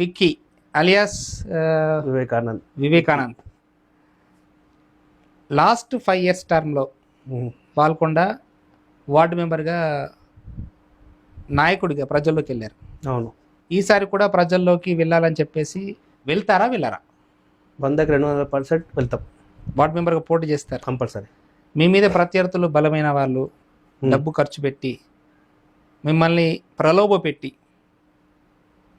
Vicky alias Vivekanand last 5 years టర్మ్లో Palkonda ward మెంబర్గా నాయకుడిగా ప్రజల్లోకి వెళ్ళారు. అవును, ఈసారి కూడా ప్రజల్లోకి వెళ్ళాలని చెప్పేసి వెళ్తారా వెళ్ళారా? 100% వెళ్తాం. వార్డు మెంబర్గా పోటీ చేస్తారు కంపల్సరీ. మీ మీద ప్రత్యర్థులు బలమైన వాళ్ళు డబ్బు ఖర్చు పెట్టి మిమ్మల్ని ప్రలోభ పెట్టి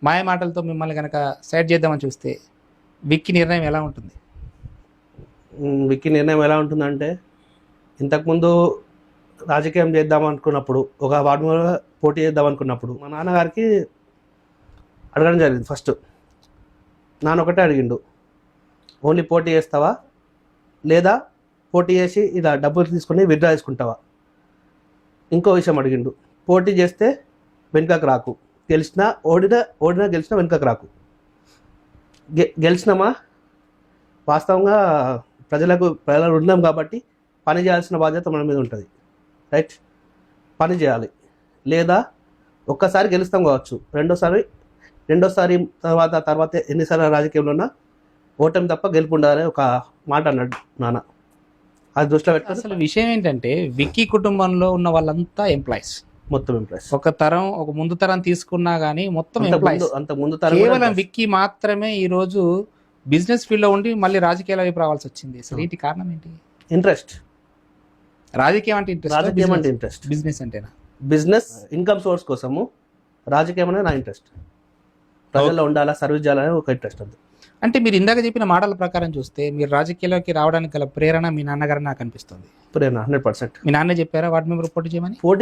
మాయ మాటలతో మిమ్మల్ని కనుక సైడ్ చేద్దామని చూస్తే విక్కీ నిర్ణయం ఎలా ఉంటుంది? విక్కీ నిర్ణయం ఎలా ఉంటుందంటే, ఇంతకుముందు రాజకీయం చేద్దాం అనుకున్నప్పుడు, ఒక వార్డు మెంబర్ పోటీ చేద్దాం అనుకున్నప్పుడు మా నాన్నగారికి అడగడం జరిగింది. ఫస్ట్ నాన్న ఒకటే అడిగిండు, ఓన్లీ పోటీ చేస్తావా లేదా పోటీ చేసి ఇలా డబ్బులు తీసుకుని విత్డ్రా చేసుకుంటావా? ఇంకో విషయం అడిగిండు, పోటీ చేస్తే వెనుకకు రాకు, గెలిచినా ఓడినా గెలిచినా వెనుకకు రాకు. గెలిచినామా వాస్తవంగా ప్రజలు ఉన్నాం కాబట్టి పని చేయాల్సిన బాధ్యత మన మీద ఉంటుంది. రైట్, పని చేయాలి. లేదా ఒక్కసారి గెలుస్తాం కావచ్చు, రెండోసారి తర్వాత ఎన్నిసార్లు రాజకీయంలో ఉన్నా ఓటమి తప్ప గెలుపు ఉండాలని ఒక మాట అన్నాడు నాన్న. అది దృష్టిలో పెట్టుకుని అసలు విషయం ఏంటంటే, విక్కీ కుటుంబంలో ఉన్న వాళ్ళంతా ఎంప్లాయీస్, మొత్తం ఎంప్లాయీస్. ఒక ముందు తరం తీసుకున్నా గానీ మొత్తం ఎంప్లాయీస్. అంత ముందు తరం కేవలం విక్కీ మాత్రమే ఈ రోజు బిజినెస్ ఫీల్డ్ లో ఉండి మళ్ళీ రాజకీయాల వైపు రావాల్సి వచ్చింది. అసలు ఏంటి కారణం ఏంటి? ఇంట్రెస్ట్. రాజకీయం అంటే ఇంట్రెస్ట్, బిజినెస్ అంటేనా? బిజినెస్ ఇన్కమ్ సోర్స్ కోసము, రాజకీయం అనేది నా ఇంట్రెస్ట్. ప్రజల్లో ఉండాలా, సర్వీస్ చేయాలనే ఒక ఇంట్రెస్ట్ ఉంది. అంటే మీరు ఇందాక చెప్పిన మాటల ప్రకారం చూస్తే మీరు రాజకీయాల్లోకి రావడానికి గల ప్రేరణ మీ నాన్నగారు నాకు అనిపిస్తుంది. ప్రేరణ 100%. మీ నాన్న చెప్పారా వార్డు మెంబర్ పోటీ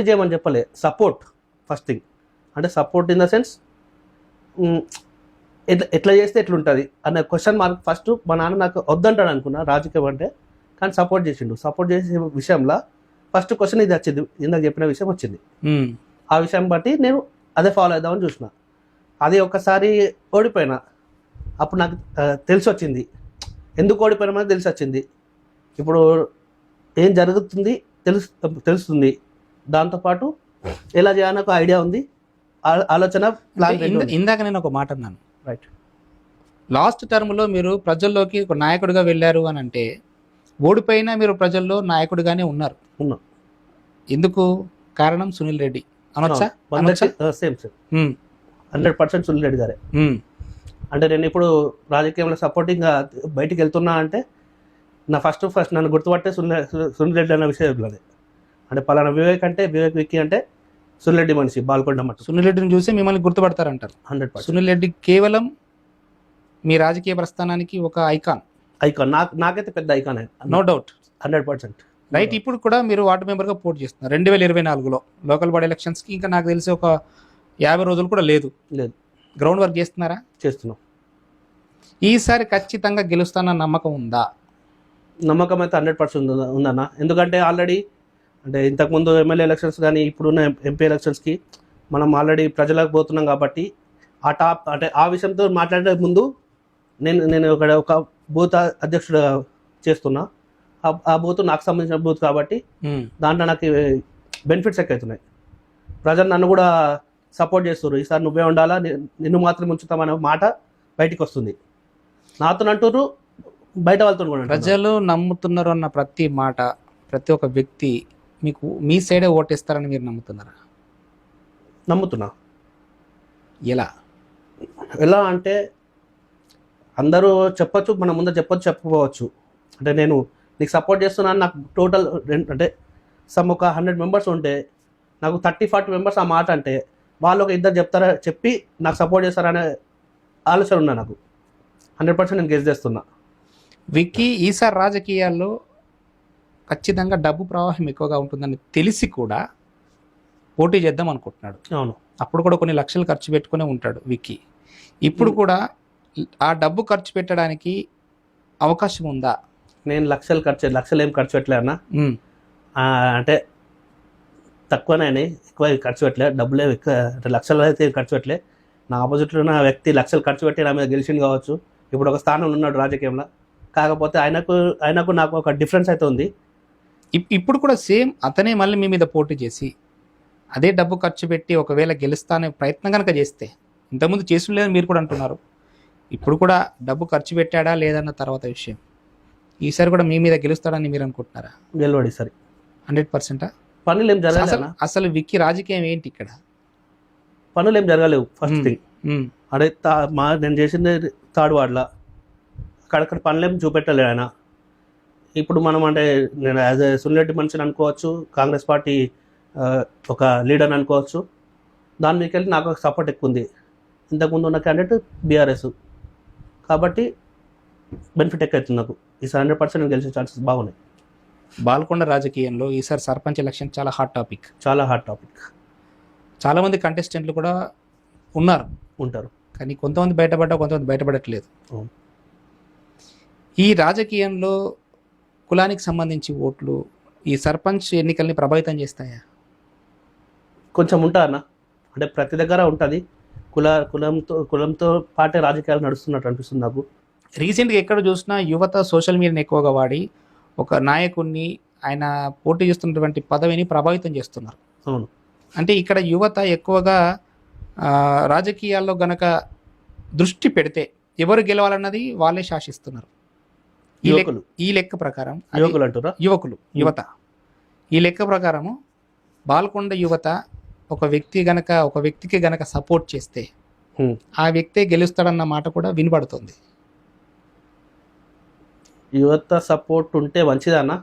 చేయమని చెప్పలే. Support first thing. అంటే సపోర్ట్ ఇన్ ద సెన్స్ ఎట్లా చేస్తే ఎట్లుంటుంది అన్న క్వశ్చన్ మార్క్. ఫస్ట్ మా నాన్న నాకు వద్దంటాడు అనుకున్నా రాజకీయం అంటే, కానీ సపోర్ట్ చేసిండు. సపోర్ట్ చేసే విషయంలో ఫస్ట్ క్వశ్చన్ ఇది వచ్చింది, ఇందాక చెప్పిన విషయం వచ్చింది. ఆ విషయం బట్టి నేను అదే ఫాలో అవుదామని చూసిన. అది ఒకసారి ఓడిపోయినా, అప్పుడు నాకు తెలిసి వచ్చింది ఎందుకు ఓడిపోయినామని తెలిసి వచ్చింది. ఇప్పుడు ఏం జరుగుతుంది తెలుస్తుంది. దాంతోపాటు ఎలా చేయాలని ఒక ఐడియా ఉంది, ఆలోచన, ప్లాన్. ఇందాక నేను ఒక మాట అన్నాను, రైట్. లాస్ట్ టర్మ్లో మీరు ప్రజల్లోకి ఒక నాయకుడిగా వెళ్ళారు అని అంటే, ఓడిపోయినా మీరు ప్రజల్లో నాయకుడిగానే ఉన్నారు. ఎందుకు కారణం? సునీల్ రెడ్డి అనొచ్చా? సేమ్ 100% సునీల్ రెడ్డి గారే. అంటే నేను ఇప్పుడు రాజకీయంలో సపోర్టింగ్గా బయటికి వెళ్తున్నా అంటే నా ఫస్ట్ నన్ను గుర్తుపట్టే సునీల్ రెడ్డి అన్న విషయంలోనే. అంటే పలానా వివేక్ విక్కీ అంటే సునీల్ రెడ్డి మనిషి, బాల్కొండ మనిషి. సునీల్ రెడ్డిని చూసి మిమ్మల్ని గుర్తుపడతారంటారు. 100%. సునీల్ రెడ్డి కేవలం మీ రాజకీయ ప్రస్థానానికి ఒక ఐకాన్. నాకైతే పెద్ద ఐకాన్, నో డౌట్. 100%. రైట్. ఇప్పుడు కూడా మీరు వార్డు మెంబర్గా పోటీ చేస్తున్నారు 2024లో లోకల్ బాడీ ఎలక్షన్స్కి. ఇంకా నాకు తెలిసి ఒక 50 రోజులు కూడా లేదు. గ్రౌండ్ వర్క్ చేస్తున్నారా? చేస్తున్నాం. ఈసారి ఖచ్చితంగా గెలుస్తానన్న నమ్మకం ఉందా? నమ్మకం అయితే 100% ఉందన్న. ఎందుకంటే ఆల్రెడీ అంటే ఇంతకుముందు ఎమ్మెల్యే ఎలక్షన్స్ కానీ ఇప్పుడున్న ఎంపీ ఎలక్షన్స్కి మనం ఆల్రెడీ ప్రజలకు పోతున్నాం కాబట్టి అంటే ఆ విషయంతో మాట్లాడే ముందు నేను ఒక బూత్ అధ్యక్షుడు చేస్తున్నా. ఆ బూత్ నాకు సంబంధించిన బూత్ కాబట్టి దాంట్లో నాకు బెనిఫిట్స్ ఎక్కువ అవుతున్నాయి. ప్రజలు నన్ను కూడా సపోర్ట్ చేస్తున్నారు. ఈసారి నువ్వే ఉండాలా, నిన్ను మాత్రం ఉంచుతామనే మాట బయటికి వస్తుంది. నాతో అంటారు, బయట వాళ్ళతో కూడా. ప్రజలు నమ్ముతున్నారు అన్న ప్రతి మాట, ప్రతి ఒక్క వ్యక్తి మీకు మీ సైడే ఓటేస్తారని మీరు నమ్ముతున్నారా? నమ్ముతున్నా. ఎలా అంటే అందరూ చెప్పచ్చు, మన ముందు చెప్పకపోవచ్చు. అంటే నేను నీకు సపోర్ట్ చేస్తున్నాను, నాకు టోటల్ అంటే ఒక 100 మెంబర్స్ ఉంటే నాకు 30-40 మెంబర్స్ ఆ మాట అంటే వాళ్ళు ఒక ఇద్దరు చెప్పి నాకు సపోర్ట్ చేస్తారనే ఆలోచన ఉన్నా. నాకు 100% నేను గెస్ చేస్తున్నా. విక్కీ ఈసారి రాజకీయాల్లో ఖచ్చితంగా డబ్బు ప్రవాహం ఎక్కువగా ఉంటుందని తెలిసి కూడా పోటీ చేద్దాం అనుకుంటున్నాడు. అవును. అప్పుడు కూడా కొన్ని లక్షలు ఖర్చు పెట్టుకునే ఉంటాడు విక్కీ. ఇప్పుడు కూడా ఆ డబ్బు ఖర్చు పెట్టడానికి అవకాశం ఉందా? నేను లక్షలు ఏం ఖర్చు పెట్టలే అన్న. అంటే తక్కువనే ఎక్కువ ఖర్చు పెట్టలే. డబ్బులే ఎక్కువ, అంటే లక్షలు అయితే ఖర్చు పెట్టలే. నా ఆపోజిట్లో ఉన్న వ్యక్తి లక్షలు ఖర్చు పెట్టి నా మీద గెలిచింది కావచ్చు, ఇప్పుడు ఒక స్థానంలో ఉన్నాడు రాజకీయంలో. కాకపోతే ఆయనకు నాకు ఒక డిఫరెన్స్ అయితే ఉంది. ఇప్పుడు కూడా సేమ్ అతనే మళ్ళీ మీ మీద పోటీ చేసి అదే డబ్బు ఖర్చు పెట్టి ఒకవేళ గెలుస్తానే ప్రయత్నం కనుక చేస్తే ఇంతకుముందు చేసిన లేదని మీరు కూడా అంటున్నారు. ఇప్పుడు కూడా డబ్బు ఖర్చు పెట్టాడా లేదన్న తర్వాత విషయం. ఈసారి కూడా మీ మీద గెలుస్తాడని మీరు అనుకుంటున్నారా? గెలవాడు సరే 100%. పనులు ఏం జరగాలి అసలు విక్కీ రాజకీయం ఏంటి ఇక్కడ? పనులు ఏం జరగలేవు. ఫస్ట్ థింగ్ అదే నేను చేసింది థర్డ్ వార్డ్లా అక్కడక్కడ పనులేం చూపెట్టలేదు ఆయన. ఇప్పుడు మనం అంటే నేను యాజ్ ఎ సున్నిరెడ్డి మనిషిని అనుకోవచ్చు, కాంగ్రెస్ పార్టీ ఒక లీడర్ అనుకోవచ్చు. దాని మీదకి వెళ్ళి నాకు సపోర్ట్ ఎక్కువ ఉంది. ఇంతకుముందు ఉన్న క్యాండిడేట్ బీఆర్ఎస్ కాబట్టి బెనిఫిట్ ఎక్కువ అవుతుంది నాకు. ఈసారి 100% నేను గెలిచే ఛాన్సెస్ బాగున్నాయి. బాల్కొండ రాజకీయంలో ఈసారి సర్పంచ్ ఎలక్షన్ చాలా హాట్ టాపిక్. చాలామంది కంటెస్టెంట్లు కూడా ఉంటారు, కానీ కొంతమంది కొంతమంది బయటపడట్లేదు. ఈ రాజకీయంలో కులానికి సంబంధించి ఓట్లు ఈ సర్పంచ్ ఎన్నికల్ని ప్రభావితం చేస్తాయా? కొంచెం ఉంటారన్న, అంటే ప్రతి దగ్గర ఉంటుంది. కులంతో పాటే రాజకీయాలు నడుస్తున్నట్టు అనిపిస్తుంది నాకు. రీసెంట్గా ఎక్కడ చూసినా యువత సోషల్ మీడియాని ఎక్కువగా వాడి ఒక నాయకుడిని, ఆయన పోటీ చేస్తున్నటువంటి పదవిని ప్రభావితం చేస్తున్నారు. అవును. అంటే ఇక్కడ యువత ఎక్కువగా రాజకీయాల్లో గనక దృష్టి పెడితే ఎవరు గెలవాలన్నది వాళ్ళే శాసిస్తున్నారు. ఈ లెక్క ప్రకారం యువత ఈ లెక్క ప్రకారము బాల్కొండ యువత ఒక వ్యక్తికి గనక సపోర్ట్ చేస్తే ఆ వ్యక్తే గెలుస్తాడన్న మాట కూడా వినబడుతుంది. యువత సపోర్ట్ ఉంటే మంచిదన్నా.